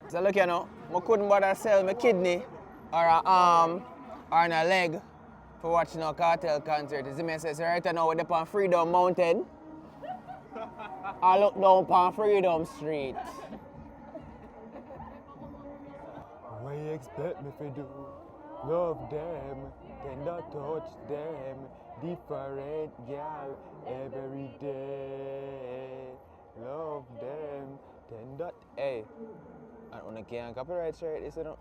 So look, I couldn't bother sell my kidney or a arm or a leg for watching a Kartel concert. You see me say, so right now we're up on Freedom Mountain. I look down on Freedom Street. What you expect me to do? Love them, tender touch them, different gal every day. Love them, tender. Hey, I don't care copyright straight this, you know.